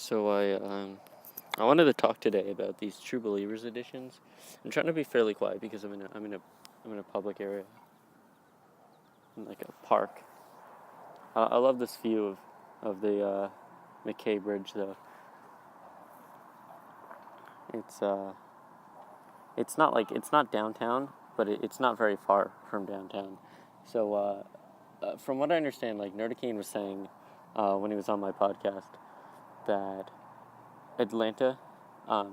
So I wanted to talk today about these True Believers editions. I'm trying to be fairly quiet because I'm in a public area, in like a park. I love this view of the McKay Bridge though. It's it's not downtown, but it's not very far from downtown. So from what I understand, like Nerdicane was saying when he was on my podcast, that Atlanta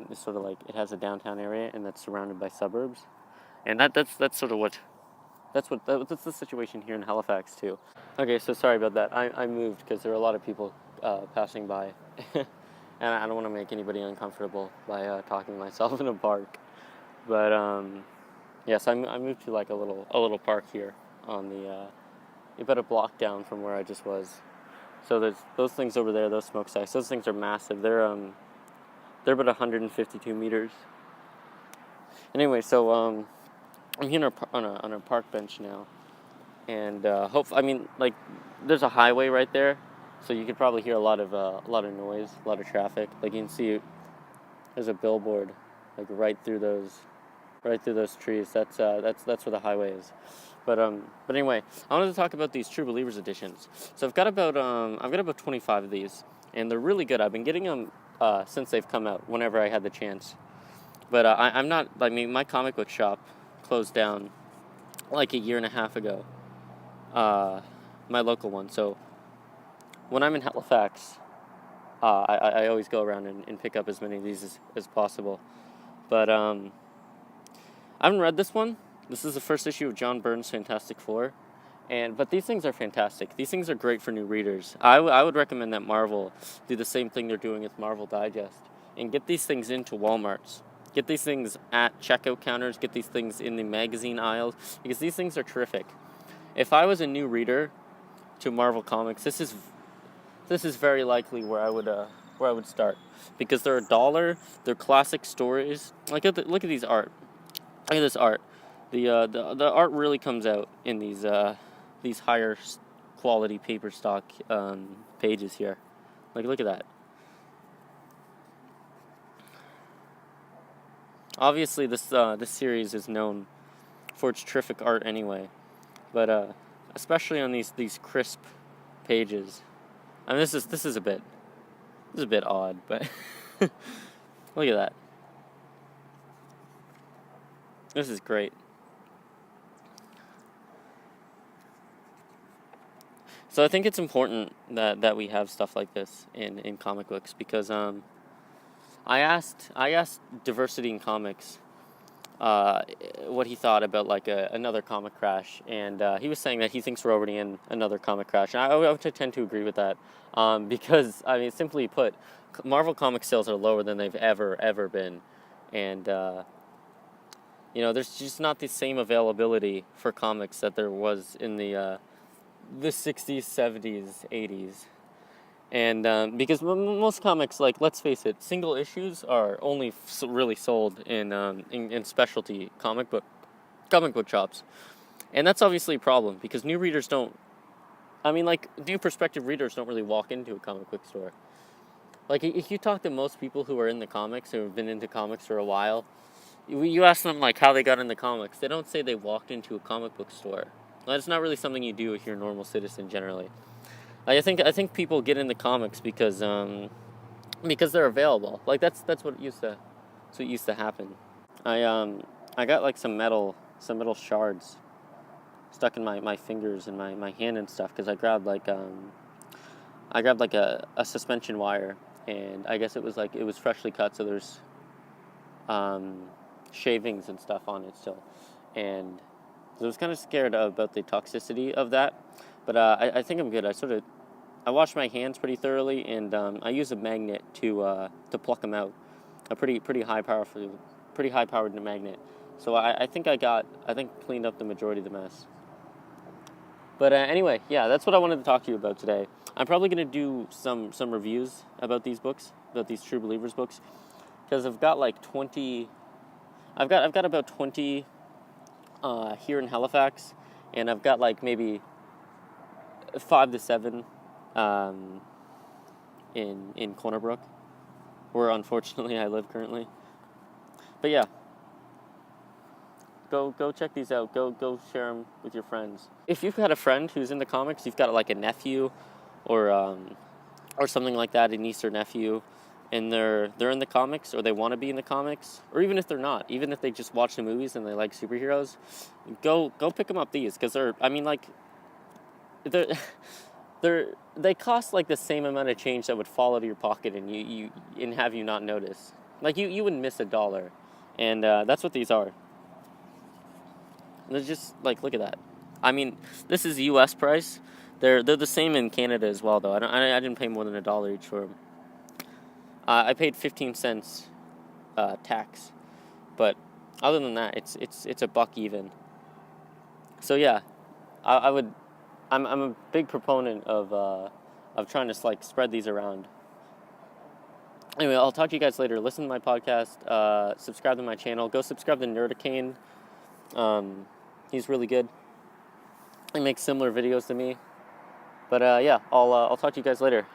is sort of like it has a downtown area and that's surrounded by suburbs, and that's sort of that's the situation here in Halifax too. Okay, so sorry about that. I moved because there are a lot of people passing by, and I don't want to make anybody uncomfortable by talking to myself in a park. But yes, I moved to like a little park here on the about a block down from where I just was. So there's those things over there, those smokestacks. Those things are massive. They're about 152 meters. Anyway, so I'm here on a park bench now, and there's a highway right there, so you could probably hear a lot of noise, a lot of traffic. Like you can see, there's a billboard, like right through those trees. That's where the highway is. But anyway, I wanted to talk about these True Believers editions. So I've got about 25 of these, and they're really good. I've been getting them since they've come out, whenever I had the chance. But I'm not. I mean, my comic book shop closed down like a year and a half ago. My local one. So when I'm in Halifax, I always go around and pick up as many of these as possible. But I haven't read this one. This is the first issue of John Byrne's Fantastic Four. But these things are fantastic. These things are great for new readers. I would recommend that Marvel do the same thing they're doing with Marvel Digest and get these things into Walmarts. Get these things at checkout counters. Get these things in the magazine aisles, because these things are terrific. If I was a new reader to Marvel Comics, this is very likely where I would start, because they're $1. They're classic stories. Look at these art. Look at this art. The art really comes out in these higher quality paper stock pages here. Like, look at that. Obviously, this series is known for its terrific art anyway, but especially on these crisp pages. I mean, this is a bit odd, but look at that. This is great. So I think it's important that we have stuff like this in comic books, because I asked Diversity in Comics what he thought about like another comic crash, and he was saying that he thinks we're already in another comic crash, and I would tend to agree with that, because I mean, simply put, Marvel comic sales are lower than they've ever been, and there's just not the same availability for comics that there was in the 60s, 70s, 80s. And because most comics, like, let's face it, single issues are only really sold in specialty comic book shops. And that's obviously a problem, because new prospective readers don't really walk into a comic book store. Like, if you talk to most people who are in the comics, who have been into comics for a while, you ask them, like, how they got into comics. They don't say they walked into a comic book store. That's not really something you do if you're a normal citizen, generally. I think people get into comics because they're available. Like, that's what used to happen. I got like some metal shards stuck in my fingers and my hand and stuff, because I grabbed like a suspension wire, and I guess it was freshly cut, so there's shavings and stuff on it still, and so I was kind of scared about the toxicity of that, but I think I'm good. I wash my hands pretty thoroughly, and I use a magnet to pluck them out. A pretty high powered magnet. So I think cleaned up the majority of the mess. But anyway, yeah, that's what I wanted to talk to you about today. I'm probably going to do some reviews about these books, about these True Believers books, because I've got like 20. I've got about 20 here in Halifax, and I've got like maybe 5 to 7 in Corner Brook. where unfortunately I live currently. But yeah, go check these out. Go share them with your friends. If you've got a friend who's in the comics, you've got like a nephew, or something like that, a niece or nephew, and they're in the comics, or they want to be in the comics, or even if they're not, even if they just watch the movies and they like superheroes, go pick them up these, because they're they cost like the same amount of change that would fall out of your pocket and you and have you not notice. Like you wouldn't miss $1, and that's what these are. They're just like, look at that. I mean, this is U.S. price. They're the same in Canada as well, though. I didn't pay more than $1 each for them. I paid 15 cents tax, but other than that, it's $1 even. So yeah, I would. I'm a big proponent of trying to like spread these around. Anyway, I'll talk to you guys later. Listen to my podcast. Subscribe to my channel. Go subscribe to Nerdicane. He's really good. He makes similar videos to me. But yeah, I'll talk to you guys later.